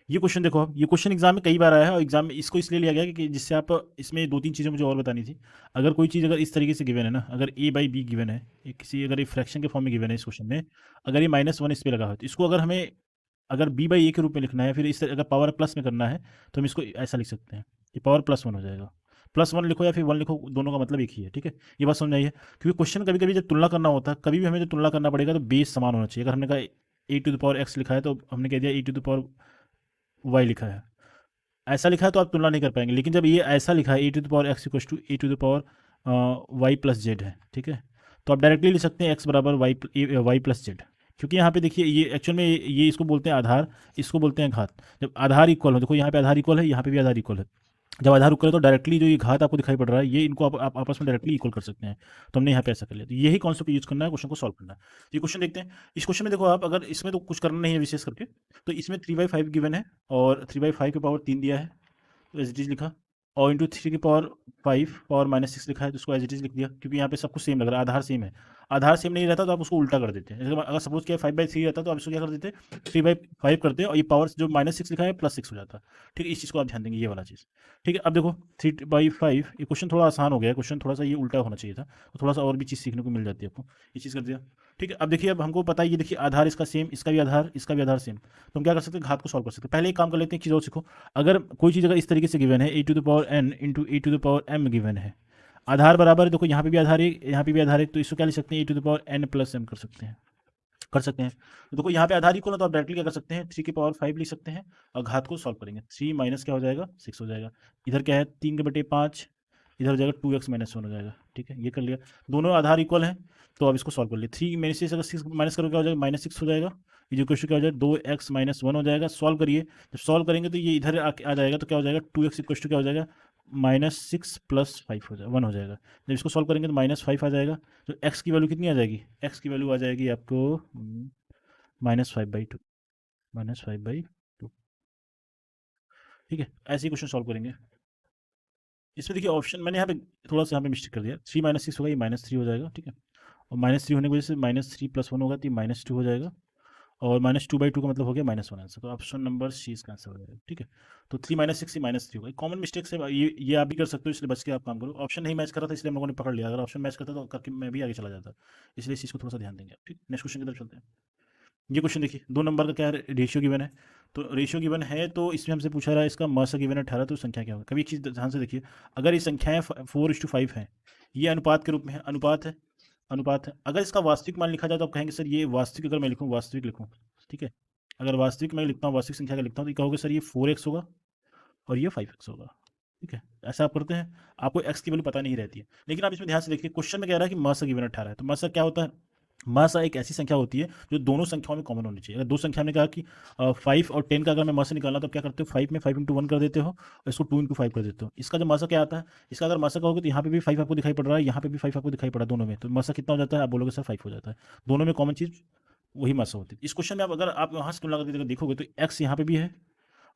ये क्वेश्चन देखो आप, ये क्वेश्चन एग्जाम में कई बार आया है और एग्जाम में इसको इसलिए लिया गया कि जिससे आप इसमें दो तीन चीज़ें मुझे और बतानी थी। अगर कोई चीज़ अगर इस तरीके से गिवन है ना, अगर ए बाई बी गिवन है, एक किसी अगर ये फ्रैक्शन के फॉर्म में गिवन है इस क्वेश्चन में, अगर ये -1 इस पर लगा हो तो इसको अगर हमें अगर बी बाई ए के रूप में लिखना है, फिर इस अगर पावर प्लस में करना है तो हम इसको ऐसा लिख सकते हैं कि पावर +1 हो जाएगा। +1 लिखो या फिर 1 लिखो, दोनों का मतलब एक ही है, ठीक है। ये बात समझ आई है, क्योंकि क्वेश्चन कभी कभी जब तुलना करना होता है, कभी भी हमें जब तुलना करना पड़ेगा तो बेस समान होना चाहिए। अगर हमने कहा e⁻x लिखा है तो हमने कह दिया e⁻y लिखा है, ऐसा लिखा है तो आप तुलना नहीं कर पाएंगे। लेकिन जब ये ऐसा लिखा है e⁻x = e⁻y+z है, ठीक है, तो आप डायरेक्टली लिख सकते हैं x बराबर y+z, क्योंकि यहाँ पे देखिए ये एक्चुअल में ये इसको बोलते हैं आधार, इसको बोलते हैं घात। जब आधार इक्वल हो, देखो यहाँ पे आधार इक्वल है, यहाँ पे भी आधार इक्वल है, जब आधार इक्वल है तो डायरेक्टली जो ये घात आपको दिखाई पड़ रहा है, ये इनको आप आपस में डायरेक्टली इक्वल कर सकते हैं। तो हमने यहाँ पे ऐसा कर लिया, तो यही कॉन्सेप्ट यूज करना है, क्वेश्चन को सॉल्व करना है। तो ये क्वेश्चन देखते हैं। इस क्वेश्चन में देखो आप, अगर इसमें तो कुछ करना नहीं है विशेष करके, तो इसमें 3/5 गिवन है और 3/5 की पावर 3 दिया है, तो एज इट इज़ लिखा, और इंटू 3 की पावर 5 पावर -6 लिखा है, तो उसको एज इट इज़ लिख दिया, क्योंकि यहाँ पे सब कुछ सेम लग रहा है, आधार सेम है। आधार सेम नहीं रहता तो आप उसको उल्टा कर देते हैं। जैसे अगर सपोज क्या 5/3 रहता तो आप इसको क्या कर देते, 3/5 करते हैं, और ये पावर जो -6 लिखा है +6 हो जाता। ठीक है, इस चीज़ को आप ध्यान देंगे, ये वाला चीज़। ठीक है, अब देखो 3/5, ये क्वेश्चन थोड़ा आसान हो गया है, क्वेश्चन थोड़ा सा ये उल्टा होना चाहिए था, तो थोड़ा सा और भी चीज़ सीखने को मिल जाती है आपको। ये चीज़ कर दिया। ठीक है, अब देखिए, अब हमको पता है, ये देखिए आधार इसका सेम, इसका भी आधार, इसका भी आधार सेम, तो हम क्या कर सकते हैं, घात को सॉल्व कर सकते हैं। पहले एक काम कर लेते हैं, एक चीज़ और सीखो। अगर कोई चीज़ अगर इस तरीके से गिवन है a⁻n इंटू a⁻m गिवन है, आधार बराबर, देखो यहाँ पे भी आधार है, यहाँ पे भी आधार है, तो इसको क्या लिख सकते हैं, a⁻n+m कर सकते हैं, कर सकते हैं। तो देखो यहाँ पे आधार इक्वल है तो आप डायरेक्टली क्या कर सकते हैं, 3 की पावर 5 लिख सकते हैं, और घात को सॉल्व करेंगे, 3 माइनस क्या हो जाएगा, 6 हो जाएगा। इधर क्या है, 3/5, इधर हो जाएगा 2x -1 हो जाएगा। ठीक है, ये कर लिया, दोनों आधार इक्वल हैं, तो अब इसको सॉल्व कर लिए। 3 में से अगर 6 माइनस करो क्या हो जाएगा, -6 हो जाएगा। ये जो क्वेश्चन क्या हो जाएगा, 2x -1 हो जाएगा। सॉल्व करिए, जब सॉल्व करेंगे तो ये इधर आ जाएगा, तो क्या हो जाएगा, 2x क्या हो जाएगा, -6 + 5 हो जाएगा, 1 हो जाएगा। जब इसको सॉल्व करेंगे तो -5 आ जाएगा, तो x की वैल्यू कितनी आ जाएगी, x की वैल्यू आ जाएगी आपको -5/2, -5/2। ठीक है, ऐसे ही क्वेश्चन सॉल्व करेंगे। इसमें देखिए ऑप्शन मैंने यहाँ पे थोड़ा सा यहाँ पे मिस्टेक कर दिया, 3 - 6 होगा, ये -3 हो जाएगा। ठीक है, और -3 होने की वजह से -3 + 1 होगा, तो ये -2 हो जाएगा, और -2/2 का मतलब हो गया -1 आंसर, तो ऑप्शन नंबर सी इसका आंसर हो जाएगा। ठीक है, तो 3 - 6 ये -3 होगा। कॉमन मिस्टेक से ये आप भी कर सकते हो, इसलिए बच के आप काम करो। ऑप्शन नहीं मैच कर रहा था इसलिए हम लोगों ने पकड़ लिया, अगर ऑप्शन मैच करता तो करके मैं भी आगे चला जाता, इसलिए इस चीज़ को थोड़ा सा ध्यान देंगे आप। ठीक, नेक्स्ट क्वेश्चन की तरफ चलते हैं। ये क्वेश्चन देखिए, 2 नंबर का क्या रेशियो गिवन है, तो रेशियो गिवन है, तो इसमें हमसे पूछा रहा है इसका मास गिवन है 18, तो संख्या क्या होगा। कभी एक चीज़ ध्यान से देखिए, अगर ये संख्याएं 4:5 है, ये अनुपात के रूप में है, अनुपात है, अनुपात है। अगर इसका वास्तविक मान लिखा जाए तो आप कहेंगे सर ये वास्तविक, अगर मैं लिखूँ वास्तविक लिखूँ, ठीक है, अगर वास्तविक मैं लिखता हूँ, वास्तविक संख्या का लिखता हूँ, तो ये कहोगे सर ये 4x होगा और ये 5x होगा। ठीक है, ऐसा आप करते हैं, आपको x की वैल्यू पता नहीं रहती है। लेकिन आप इसमें ध्यान से देखिए, क्वेश्चन में कह रहा है कि मास गिवन 18 है, तो मास क्या होता है, मासा एक ऐसी संख्या होती है जो दोनों संख्याओं में कॉमन होनी चाहिए। अगर दो संख्या हमने कहा कि 5 और 10 का अगर मैं मासा निकालना, तो क्या करते हो, 5 में 5 × 1 कर देते हो और इसको 2 × 5 कर देते हो। इसका जब मासा क्या आता है, इसका अगर मासा कहोगे तो यहाँ पे भी 5 आपको दिखाई पड़ रहा है, यहाँ पे भी 5 आपको दिखाई पड़ रहा है, दोनों में, तो मासा कितना हो जाता है, आप बोलोगे सर 5 हो जाता है। दोनों में कॉमन चीज़ वही मासा होती है। इस क्वेश्चन में आप अगर आप वहाँ से तुलना करके देखोगे तो एक्स यहाँ पे भी है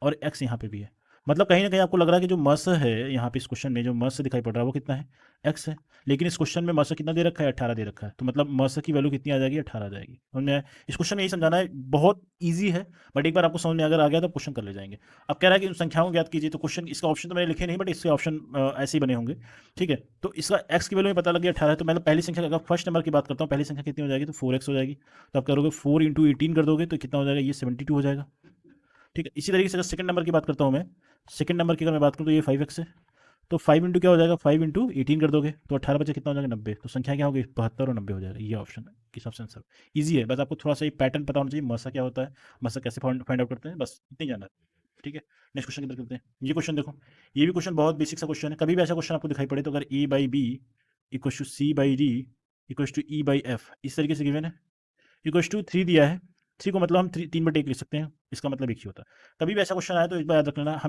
और एक्स यहाँ पे भी है, मतलब कहीं ना कहीं आपको लग रहा है कि जो मस है यहाँ पे इस क्वेश्चन में जो मस दिखाई पड़ रहा है वो कितना है, एक्स है। लेकिन इस क्वेश्चन में मस कितना दे रखा है, 18 दे रखा है, तो मतलब मस की वैल्यू कितनी आ जाएगी, 18 आ जाएगी। समझ में आया? इस क्वेश्चन में यही समझाना है, बहुत ईजी है, बट एक बार आपको समझ में अगर आ गया तो क्वेश्चन कर ले जाएंगे। अब कह रहा है कि उन संख्याओं को ज्ञात कीजिए, तो क्वेश्चन इसका ऑप्शन तो मैंने लिखे नहीं, बट इसके ऑप्शन ऐसे ही बने होंगे। ठीक है, तो इसका एक्स की वैल्यू में पता लग गया 18, तो मैं पहली संख्या अगर फर्स्ट नंबर की बात करता हूँ, पहली संख्या कितनी हो जाएगी, तो 4x हो जाएगी। तो आप करोगे 4 × 18 कर दोगे तो कितना हो जाएगा, ये 72 हो जाएगा। ठीक है, इसी तरीके से अगर सेकंड नंबर की बात करता हूँ मैं, सेकंड नंबर की अगर मैं बात करूँ तो ये 5x है, तो 5 इंटू क्या हो जाएगा, 5 × 18 कर दोगे तो 18 बचे कितना हो जाएगा, 90। तो संख्या क्या होगी, 72 और 90 हो जाएगा। ये ऑप्शन के हिसाब से आंसर ईजी है, बस आपको थोड़ा सा एक पैटर्न पता होना चाहिए, मसा क्या होता है, मसा कैसे फाइंड आउट करते हैं, बस इतनी जाना है। ठीक है, नेक्स्ट क्वेश्चन की तरफ करते हैं। ये क्वेश्चन देखो, ये भी क्वेश्चन बहुत बेसिक सा क्वेश्चन है। कभी भी ऐसा क्वेश्चन आपको दिखाई पड़े तो अगर a/b = c/d = e/f इस तरीके से गिवन है, =3 दिया है, 3 को मतलब हम 3/1 लिख सकते हैं, इसका मतलब एक ही होता है। कभी भी ऐसा क्वेश्चन आया तो एक बार याद रख लेना,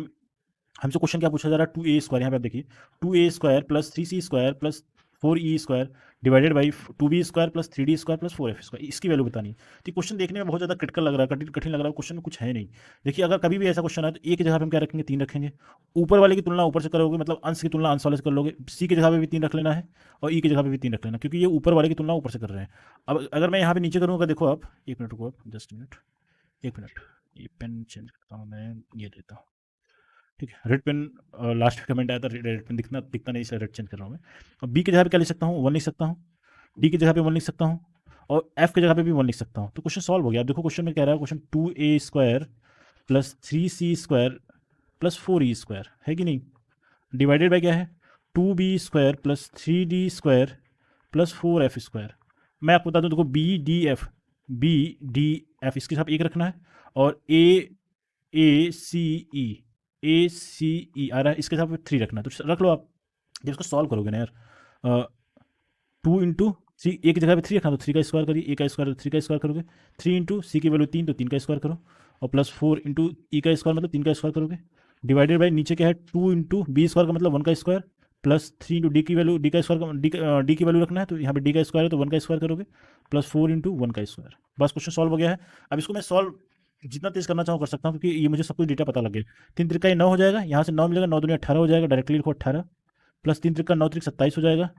हमसे क्वेश्चन क्या पूछा जा रहा है, 2a² यहाँ पे आप देखिए, 2a² + 3c² + 4e² divided by 2b² + 3d² + 4f², इसकी वैल्यू बतानी है। तो क्वेश्चन देखने में बहुत ज़्यादा क्रिटिकल लग रहा है, कठिन कठिन लग रहा है, क्वेश्चन में कुछ है नहीं। देखिए, अगर कभी भी ऐसा क्वेश्चन आए तो ए की जगह पे हम क्या रखेंगे, 3 रखेंगे। ऊपर वाले की तुलना ऊपर से करोगे, मतलब अंश की तुलना अंश वाले से कर लोगे, सी की जगह पे भी 3 रख लेना है और ई की जगह पे भी 3 रख लेना, क्योंकि ये ऊपर वाले की तुलना ऊपर से कर रहे हैं। अब अगर मैं यहाँ पे नीचे करूँगा, देखो आप, 1 मिनट रुको, आप जस्ट मिनट, 1 मिनट, ये पेन चेंज करता हूँ मैं, ये देता हूँ, ठीक है। रेड पेन लास्ट में कमेंट आया था, रेड पेन दिखता नहीं, इसलिए रेड चेंज कर रहा हूँ मैं। और बी की जगह पे क्या लिख सकता हूँ, 1 लिख सकता हूँ। डी की जगह पे 1 लिख सकता हूँ। और एफ की जगह पे भी 1 लिख सकता हूँ। तो क्वेश्चन सॉल्व हो गया। अब देखो क्वेश्चन में कह रहा है, question 2a² plus 3c² plus 4e² है कि नहीं, डिवाइडेड बाय क्या है, 2b² plus 3d² plus 4f²। मैं आपको बता दूं, देखो बी डी एफ इसके साथ एक रखना है, और ए सी ई आ रहा है, इसके साथ 3 रखना है, तो रख लो आप। जब इसको सॉल्व करोगे ना यार, 2 इंटू सी, ए की जगह पे 3 रखना, तो 3 का स्क्वायर करिए, ए का स्क्वायर 3 का स्क्वायर करोगे, 3 इंटू सी की वैल्यू 3, तो 3 का स्क्वायर करो, और प्लस 4 इंटू ई का स्क्वायर मतलब 3 का स्क्वायर करोगे, डिवाइडेड बाई नीचे क्या है, 2 इंटू बी स्क्वायर का मतलब 1 का स्क्वायर, प्लस 3 इंटू डी की वैल्यू, डी का स्क्वायर, डी की वैल्यू रखना है, तो यहाँ पे डी का स्क्वायर है तो 1 का स्क्वायर करोगे, प्लस 4 इंटू 1 का स्क्वायर। बस क्वेश्चन सॉल्व हो गया है। अब इसको मैं सॉल्व जितना तेज करना चाहूँ कर सकता हूँ, क्योंकि ये मुझे सब कुछ डेटा पता लग गया। 3 त्रिका 9 हो जाएगा, यहाँ से 9 मिलेगा, 9 दूनी 18 हो जाएगा, डायरेक्टली लिखो 18, प्लस 3 त्रिका 9 त्रिक 27 हो जाएगा,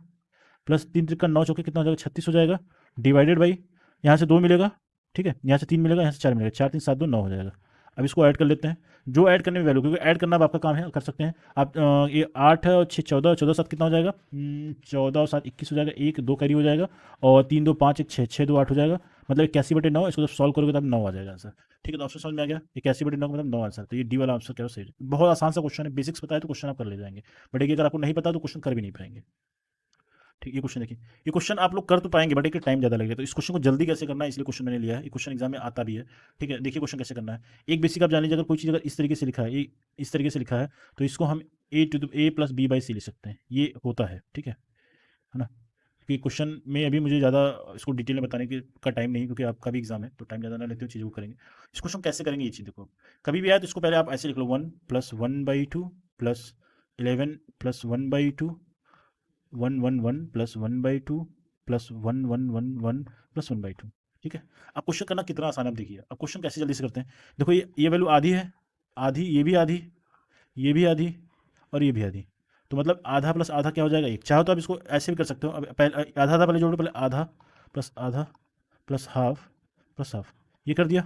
प्लस 3 त्रिका 9 चौके कितना हो जाएगा, 36 हो जाएगा, डिवाइडेड बाई यहाँ से 2 मिलेगा, ठीक है, यहाँ से 3 मिलेगा, यहाँ से 4 मिलेगा, 4 3 7 2 9 हो जाएगा। अब इसको ऐड कर लेते हैं, जो ऐड करने में वैल्यू, क्योंकि ऐड करना अब आपका काम है, कर सकते हैं आप। ये 8 और 6 14, 14 7 कितना हो जाएगा, 14 और 7 21 हो जाएगा, 1 2 कैरी हो जाएगा, और 3 2 5 1 6 6 2 8 हो जाएगा, मतलब 81/9। इसको जब सॉल्व करोगे तब 9 आ जाएगा आंसर, ठीक है। तो ऑप्शन समझ में आ गया, 81/9 मतलब 9 आंसर। तो ये डी वाला आंसर क्या है, सही। बहुत आसान सा क्वेश्चन है, बेसिक्स पता है तो क्वेश्चन आप कर ले जाएंगे, बट अगर आपको नहीं पता तो क्वेश्चन कर भी नहीं पाएंगे, ठीक। ये क्वेश्चन देखिए, ये क्वेश्चन आप लोग कर तो पाएंगे, बट एक टाइम ज़्यादा लगेगा, तो इस क्वेश्चन को जल्दी कैसे करना है, इसलिए क्वेश्चन मैंने लिया है। ये क्वेश्चन एग्जाम में आता भी है, ठीक है। देखिए क्वेश्चन कैसे करना है, एक बेसिक आप जान लीजिए, अगर कोई चीज़ अगर इस तरीके से लिखा है, ये इस तरीके से लिखा है, तो इसको हम a प्लस b बाई सी लिख सकते हैं, ये होता है, ठीक है ना। कि क्वेश्चन में अभी मुझे ज़्यादा इसको डिटेल में बताने का टाइम नहीं, क्योंकि आपका भी एग्जाम है, तो टाइम ज़्यादा ना लेते हुए चीज़ों को करेंगे। इस क्वेश्चन कैसे करेंगे ये चीज़ देखो, कभी भी आए तो इसको पहले आप ऐसे लिख लो, 1 plus 1/2 plus 11 plus 1/2 1 plus 1/2 plus 1 plus 1/2, ठीक है। अब क्वेश्चन करना कितना आसान है, अब देखिए अब क्वेश्चन कैसे जल्दी से करते हैं। देखो ये वैल्यू आधी है, आधी, ये भी आधी, ये भी आधी, और ये भी आधी, तो मतलब आधा प्लस आधा क्या हो जाएगा, 1। चाहो तो आप इसको ऐसे भी कर सकते हो, अब पहले आधा आधा पहले जोड़ो, पहले आधा प्लस हाफ प्लस हाफ, ये कर दिया,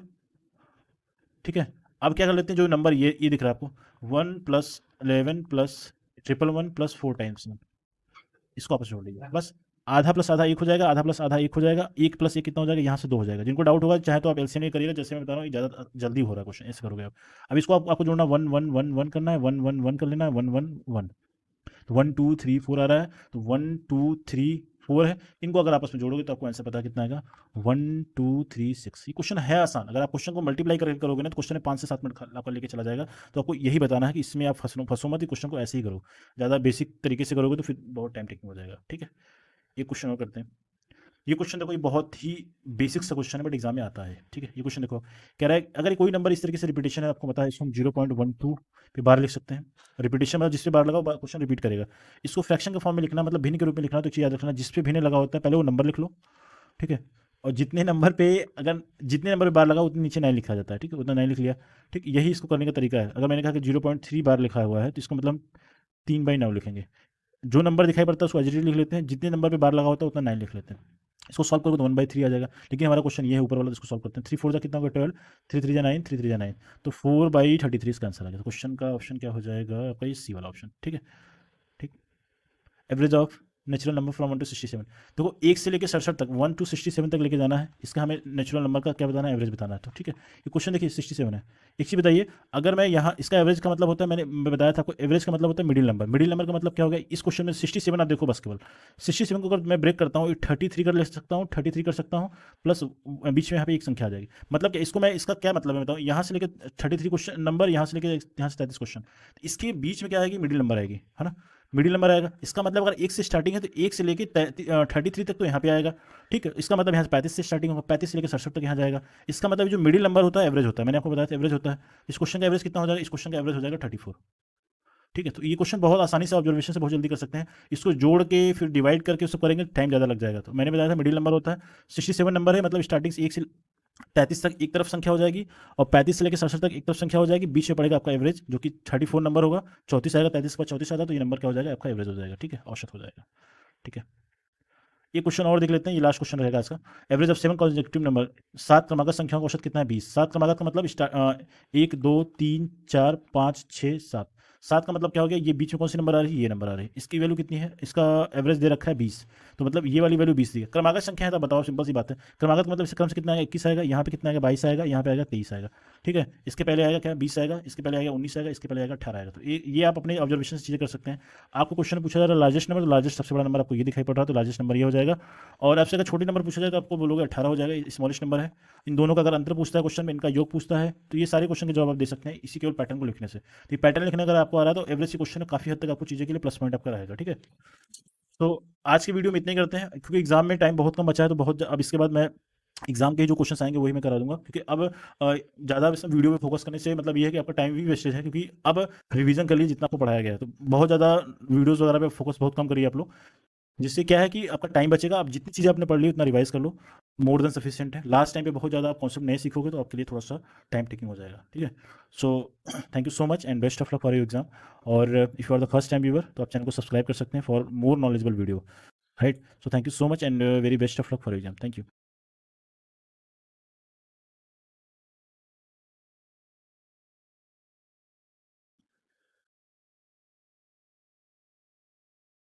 ठीक है। अब क्या कर लेते हैं, जो नंबर ये दिख रहा है आपको, 1 प्लस 11 प्लस 111 प्लस 4 टाइम्स 1, इसको आपस में जोड़ लीजिए, बस। आधा प्लस आधा 1 हो जाएगा, आधा प्लस आधा 1 हो जाएगा, 1 प्लस 1 कितना हो जाएगा, यहाँ से 2 हो जाएगा। जिनको डाउट होगा चाहे तो आप एलसीएम में करिएगा, जैसे मैं बता रहा हूँ, ये ज़्यादा जल्दी हो रहा है क्वेश्चन, ऐसे करोगे आप। अब इसको आपको जोड़ना 1 1 1 1 करना है, 1 1 1 कर लेना है, 1 1 1, तो 1 2 3 4 आ रहा है, तो 1 2 3 4 है। इनको अगर आपस में जोड़ोगे तो आपको आंसर पता कितना आएगा, 1 2 3 6। ये क्वेश्चन है आसान, अगर आप क्वेश्चन को मल्टीप्लाई करके करोगे ना, तो क्वेश्चन में 5 से 7 मिनट आपका लेके चला जाएगा। तो आपको यही बताना है कि इसमें आप फंसो मत, क्वेश्चन को ऐसे ही करो। ज़्यादा बेसिक तरीके से करोगे तो फिर बहुत टाइम टेकिंग हो जाएगा, ठीक है। ये क्वेश्चन और करते हैं। ये क्वेश्चन देखो, ये बहुत ही बेसिक सा क्वेश्चन है, बट एग्जाम में आता है, ठीक है। ये क्वेश्चन देखो, कह रहा है अगर कोई नंबर इस तरीके से रिपीटेशन है, आपको पता है, इसको हम 0.12 पे बार लिख सकते हैं। रिपीटेशन मतलब जिस पे बार लगाओ क्वेश्चन रिपीट करेगा। इसको फ्रैक्शन के फॉर्म में लिखना, मतलब भिन्न के रूप में लिखना, तो चीज़ याद रखना, जिस पे भिन्न लगा होता है पहले वो नंबर लिख लो, ठीक है। और जितने नंबर पे बार लगा उतने नीचे 9 लिखा जाता है, ठीक है, उतना 9 लिख लिया, ठीक। यही इसको करने का तरीका है। अगर मैंने कहा कि 0.3 बार लिखा हुआ है, तो इसको मतलब 3/9 लिखेंगे। जो नंबर दिखाई पड़ता है उसको एज लिख लेते हैं, जितने नंबर पे बार लगा होता है उतना 9 लिख लेते हैं। इसको सॉल्व करोगे तो 1/3 आ जाएगा, लेकिन हमारा क्वेश्चन ये है ऊपर वाला, तो इसको सॉल्व करते हैं। 3 4 कितना होगा, 12, 3 3 9, 3 3 9, तो 4/33 इसका आंसर आ गया। क्वेश्चन का ऑप्शन क्या हो जाएगा आपका, ये सी वाला ऑप्शन, ठीक है, ठीक। Average of natural number from 1 to 67, देखो 1 से लेकर 67 तक, 1 to 67 तक लेके जाना है, इसका हमें नेचुरल नंबर का क्या बताना है, एवरेज बताना है, तो ठीक है। ये क्वेश्चन देखिए 67 है। एक चीज़ बताइए, अगर मैं यहाँ इसका एवरेज का मतलब होता है, मैं बताया था आपको, एवरेज का मतलब होता है मिडिल नंबर। मिडिल नंबर का मतलब क्या हो गया, इस क्वेश्चन में 67 आप देखो, बस केवल 67 को अगर मैं ब्रेक करता हूँ, 33 कर ले सकता हूँ, 33 कर सकता हूँ, प्लस बीच में यहाँ पे एक संख्या आ जाएगी। मतलब कि इसको मैं, इसका क्या मतलब है बताऊँ, यहाँ से लेकर 33 क्वेश्चन नंबर, यहाँ से लेकर यहाँ से 33 क्वेश्चन, इसके बीच में क्या आएगी, मिडिल नंबर आएगी, है ना, मिडिल नंबर आएगा। इसका मतलब अगर 1 से स्टार्टिंग है तो 1 से लेके 33 तक तो यहाँ पे आएगा, ठीक है। इसका मतलब यहाँ से 35 से स्टार्टिंग होगा, 35 से लेकर 67 तक यहाँ जाएगा। इसका मतलब जो मिडिल नंबर होता है एवरेज होता है, मैंने आपको बताया था एवरेज होता है। इस क्वेश्चन का एवरेज कितना हो जाएगा, इस क्वेश्चन का एवरेज हो जाएगा 34, ठीक है। तो ये क्वेश्चन बहुत आसानी से ऑब्जर्वेशन से बहुत जल्दी कर सकते हैं। इसको जोड़ के फिर डिवाइड करके उसको करेंगे, टाइम ज़्यादा लग जाएगा। तो मैंने बताया था मिडिल नंबर होता है, 67 नंबर है, मतलब स्टार्टिंग से 1 से 33 तक एक तरफ संख्या हो जाएगी, और 35 से लेकर 67 तक एक तरफ संख्या हो जाएगी, बीच में पड़ेगा आपका एवरेज, जो कि 34 नंबर होगा। 34 आएगा, 33 के बाद 34 आता है, तो ये नंबर क्या हो जाएगा, आपका एवरेज हो जाएगा, ठीक है, औसत हो जाएगा, ठीक है। ये क्वेश्चन और देख लेते हैं, ये लास्ट क्वेश्चन रहेगा इसका। एवरेज ऑफ 7 कॉन्सेक्यूटिव नंबर, 7 क्रमागत संख्याओं का औसत कितना है? 20। 7 क्रमागत का मतलब 1 2 3 4 5 6 7। 7 का मतलब क्या हो गया? ये बीच में कौन सी नंबर आ रही है? ये नंबर आ रही है। इसकी वैल्यू कितनी है? इसका एवरेज दे रखा है 20, तो मतलब ये वाली वैल्यू 20 दी है। क्रमागत संख्या है तो बताओ, सिंपल सी बात है। क्रमागत मतलब इससे क्रम से कितना आएगा? 21 आएगा, यहाँ पे कितना आएगा? 22 आएगा, यहाँ पे आएगा 23 आएगा। ठीक है, इसके पहले आएगा क्या? 20 आएगा, इसके पहले आएगा 19 आएगा, इसके पहले आएगा 18 आएगा। तो ये आप अपने ऑब्जर्वेशन से चीज़ें कर सकते हैं। आपको क्वेश्चन में पूछा जा रहा है लार्जेस्ट नंबर, तो लार्जेस्ट सबसे बड़ा नंबर आपको ये दिखाई पड़ रहा है, तो लार्जेस्ट नंबर ये हो जाएगा। और आपसे अगर छोटी नंबर पूछा जाए तो आपको बोलोगे 18 हो जाएगा, स्मॉलेस्ट नंबर है। इन दोनों का अगर अंतर पूछता है क्वेश्चन में, इनका योग पूछता है, तो ये सारे क्वेश्चन के जवाब आप दे सकते हैं इसी केवल पैटर्न को लिखने से। तो ये पैटर्न लिखने अगर आपको आ रहा है तो एवरेज क्वेश्चन काफ़ी हद तक आपको चीज़ें के लिए प्लस पॉइंट आपका रहेगा। ठीक है, तो आज की वीडियो में इतने ही करते हैं, क्योंकि एग्जाम में टाइम बहुत कम बचा है, तो बहुत अब इसके बाद मैं एग्जाम के जो क्वेश्चन आएंगे वही मैं करा दूंगा, क्योंकि अब ज़्यादा इसमें वीडियो पे फोकस करने से मतलब ये है कि आपका टाइम भी वेस्टेज है, क्योंकि अब रिवीजन कर लीजिए जितना आपको पढ़ाया गया है, तो बहुत ज़्यादा वीडियोज़ वगैरह पे फोकस बहुत कम करिए आप लोग, जिससे क्या है कि आपका टाइम बचेगा। आप जितनी चीज़ें आपने पढ़ ली उतना रिवाइज कर लो, मोर देन सफिशिएंट है। लास्ट टाइम पे बहुत ज़्यादा आप कॉन्सेप्ट नहीं सीखोगे तो आपके लिए थोड़ा सा टाइम टेकिंग हो जाएगा। ठीक है, so thank you so much and best of luck for your exam. और if you are the first time viewer तो आप चैनल को सब्सक्राइब कर सकते हैं for more knowledgeable video, right. So thank you so much and very best of luck for your exam. Thank you.